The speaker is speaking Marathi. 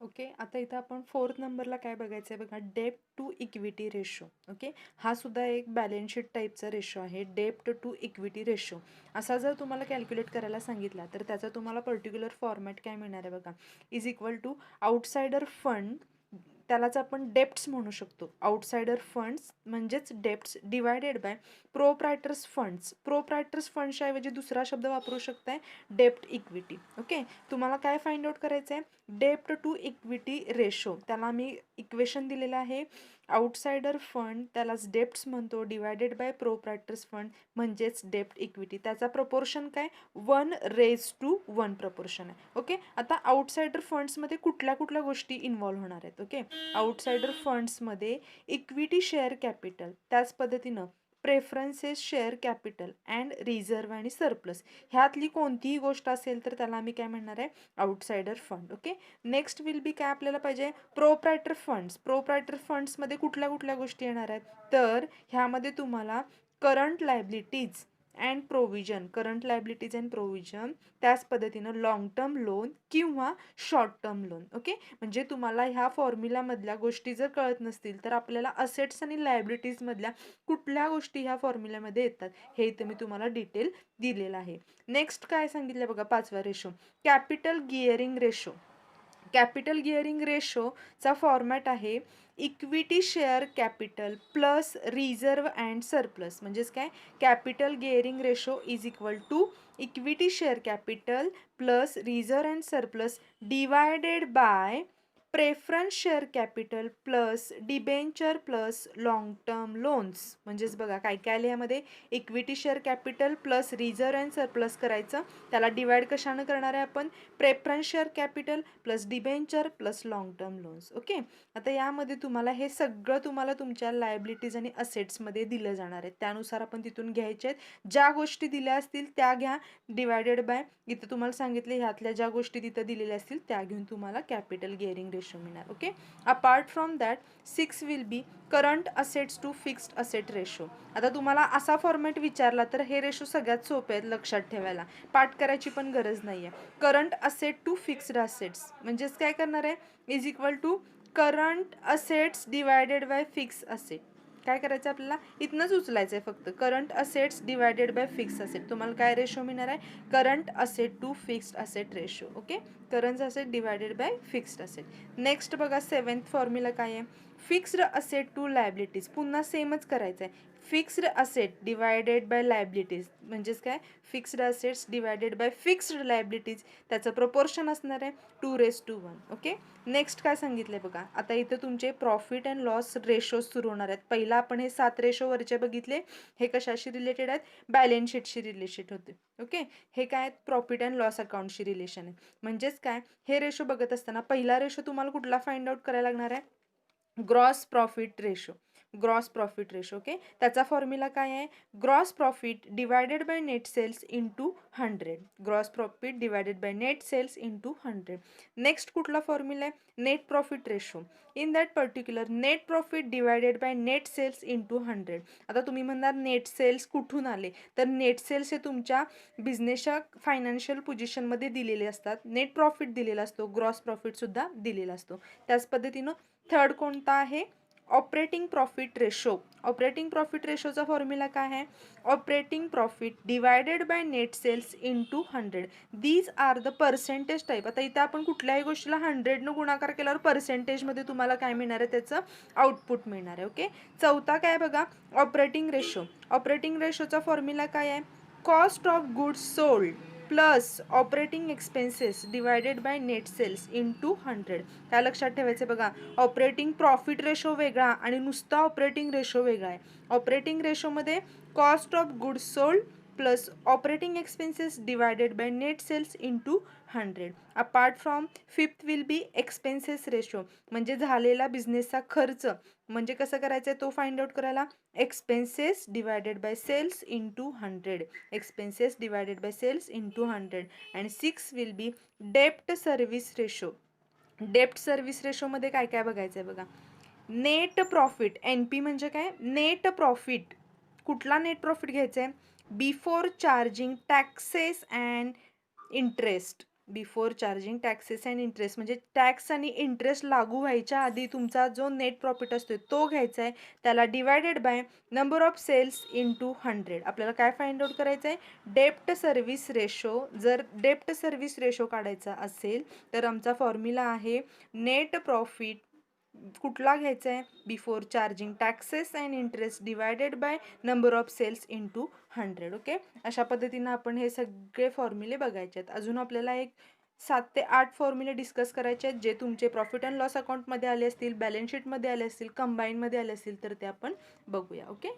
ओके. आता इथं आपण 4th नंबरला काय बघायचं आहे बघा, डेब्ट टू इक्विटी रेशो. ओके. हा सुद्धा एक बॅलन्स शीट टाईपचा रेशो आहे, डेब्ट टू इक्विटी रेशो. असा जर तुम्हाला कॅल्क्युलेट करायला सांगितला तर त्याचा तुम्हाला पर्टिक्युलर फॉर्मॅट काय मिळणार आहे बघा, is equal to outsider fund, त्यालाच आपण डेप्ट्स म्हणू शकतो. आउटसाइडर फंड्स म्हणजेच debts divided by proprietors funds. Proprietors फंड्सच्या ऐवजी दुसरा शब्द वापरू शकताय, डेप्ट इक्विटी. ओके. तुम्हाला काय फाइंड आउट करायचं आहे, डेप्ट टू इक्विटी रेशो. त्याला मी इक्वेशन दिलेलं आहे, आउटसाइडर फंड त्यालाच डेप्ट्स म्हणतो, डिवायडेड बाय प्रोप्रायटर्स फंड म्हणजेच डेप्ट इक्विटी. त्याचा प्रपोर्शन काय, 1:1 प्रपोर्शन आहे. ओके. आता आउटसाइडर फंड्समध्ये कुठल्या कुठल्या गोष्टी इन्व्हॉल्व्ह होणार आहेत. ओके. आउटसाइडर फंड्समध्ये इक्विटी शेअर कॅपिटल, त्याच पद्धतीनं preferences share capital and reserve आणि सरप्लस, ह्यातली कोणतीही गोष्ट असेल तर त्याला आम्ही काय म्हणणार आहे, outsider fund. Okay. Next will be काय आपल्याला पाहिजे, प्रोप्रायटर फंड्स. प्रोप्रायटर फंड्समध्ये कुठल्या कुठल्या गोष्टी येणार आहेत, तर ह्यामध्ये तुम्हाला current liabilities and provision, current liabilities and provision, त्याच पद्धतीनं लॉंग टर्म लोन किंवा शॉर्ट टर्म लोन. ओके. म्हणजे तुम्हाला ह्या फॉर्म्युलामधल्या गोष्टी जर कळत नसतील तर आपल्याला असेट्स आणि लायबिलिटीजमधल्या कुठल्या गोष्टी ह्या फॉर्म्युल्यामध्ये येतात हे इथं मी तुम्हाला डिटेल दिलेलं आहे. नेक्स्ट काय सांगितलं बघा, 5वा ratio, capital gearing ratio. Capital gearing रेशोचा फॉर्मॅट आहे equity share capital plus reserve and surplus. म्हणजेच काय, capital gearing ratio is equal to equity share capital plus reserve and surplus divided by preference share capital plus debenture plus long term loans. म्हणजेच बघा काय काय आले यामध्ये, equity share capital plus reserve and surplus करायचं, त्याला डिवाइड कशानं करणार आहे आपण, preference share capital plus debenture plus long term loans. Okay. आता यामध्ये तुम्हाला हे सगळं तुम्हाला तुमच्या लायबिलिटीज आणि असेट्समध्ये दिलं जाणार आहे, त्यानुसार आपण तिथून घ्यायचे आहेत. ज्या गोष्टी दिल्या असतील त्या घ्या, डिवायडेड बाय इथं तुम्हाला सांगितले ह्यातल्या ज्या गोष्टी तिथं दिलेल्या असतील त्या घेऊन तुम्हाला कॅपिटल गिअरिंग रेशो मिळणार. Okay. Apart from that 6 will be current assets to fixed asset ratio. आता तुम्हाला असा फॉर्मॅट विचारला तर हे रेशो सगळ्यात सोपे आहेत लक्षात ठेवायला, पाठ करायची पण गरज नाही आहे. Current asset to fixed assets म्हणजेच काय करणार आहे, is equal to current assets divided by fix asset. काय करायचं आपल्याला, इथनंच उचलायचं आहे फक्त, current assets divided by fix asset. तुम्हाला काय रेशो मिळणार आहे, current asset to fixed asset ratio. Okay. Current asset divided by fixed asset. Next बघा 7th फॉर्म्युला काय आहे, फिक्स्ड असेट टू लायबिलिटीज. पुन्हा सेमच करायचं आहे, fixed asset divided bye liabilities म्हणजेच काय, fixed assets divided by fixed liabilities, त्याचं प्रपोर्शन असणार आहे 2:1. ओके. नेक्स्ट काय सांगितलंय बघा, आता इथं तुमचे प्रॉफिट अँड लॉस रेशो सुरू होणार आहेत. पहिला आपण हे 7 रेशो वरचे बघितले, हे कशाशी रिलेटेड आहेत, बॅलन्स शीटशी रिलेटेड होते. ओके. हे काय, प्रॉफिट अँड लॉस अकाउंटशी रिलेशन आहे. म्हणजेच काय, हे रेशो बघत असताना पहिला रेशो तुम्हाला कुठला फाइंड आउट करायला लागणार आहे, gross profit ratio. Gross profit ratio. Okay. त्याचा फॉर्म्युला काय आहे, gross profit divided by net sales into 100. Gross profit divided by net sales into 100. Next कुठला फॉर्म्युला आहे, net profit ratio. In that particular net profit divided by net sales into 100. आता तुम्ही म्हणणार नेट सेल्स कुठून आले, तर नेट सेल्स हे तुमच्या बिझनेसच्या फायनान्शियल पोझिशनमध्ये दिलेले असतात, नेट प्रॉफिट दिलेला असतो, ग्रॉस प्रॉफिट सुद्धा दिलेला असतो. त्याच पद्धतीनं थर्ड कोणता आहे, operating profit ratio. Operating profit रेशोचा फॉर्म्युला काय आहे, operating profit divided by net sales into 100. These are the percentage type. आता इथं आपण कुठल्याही गोष्टीला 100 गुणाकार केल्यावर पर्सेंटेजमध्ये तुम्हाला काय मिळणार आहे, त्याचं आउटपुट मिळणार आहे. ओके. चौथा काय बघा, ऑपरेटिंग रेशो. ऑपरेटिंग रेशोचा फॉर्म्युला काय आहे, cost of goods sold plus operating expenses divided by net sales into 100. काय लक्षात ठेवायचं बघा, ऑपरेटिंग प्रॉफिट रेशो वेगळा आणि नुसता ऑपरेटिंग रेशो वेगळा आहे. ऑपरेटिंग रेशोमध्ये cost of goods sold plus operating expenses divided by net sales into 100. Apart from 5th will be expenses ratio. म्हणजे झालेला बिझनेसचा खर्च, म्हणजे कसं करायचं आहे तो फाइंड आउट करायला, expenses divided by sales into 100. Expenses divided by sales into 100. आणि 6 विल बी डेप्ट सर्व्हिस रेशो. डेप्ट सर्व्हिस रेशोमध्ये काय काय बघायचं आहे बघा, नेट प्रॉफिट. एन पी म्हणजे काय, नेट प्रॉफिट. कुठला नेट प्रॉफिट घ्यायचा आहे, before charging taxes and interest. Before charging taxes and interest, म्हणजे टॅक्स आणि इंटरेस्ट लागू व्हायच्या आधी तुमचा जो नेट प्रॉफिट असतो तो घ्यायचा आहे, त्याला divided by number of sales into 100. आपल्याला काय फाइंड आउट करायचं आहे, डेप्ट सर्व्हिस रेशो. जर डेप्ट सर्व्हिस रेशो काढायचा असेल तर आमचा फॉर्म्युला आहे नेट प्रॉफिट कुठला घ्यायचा आहे, before charging taxes and interest divided by number of sales into 100. Okay, अशा पद्धतीनं आपण हे सगळे फॉर्म्युले बघायचे आहेत. अजून आपल्याला एक 7 ते 8 फॉर्म्युले डिस्कस करायचे आहेत, जे तुमचे प्रॉफिट अँड लॉस अकाउंटमध्ये आले असतील, बॅलन्स शीटमध्ये आले असतील, कंबाईनमध्ये आले असतील, तर ते आपण बघूया. ओके.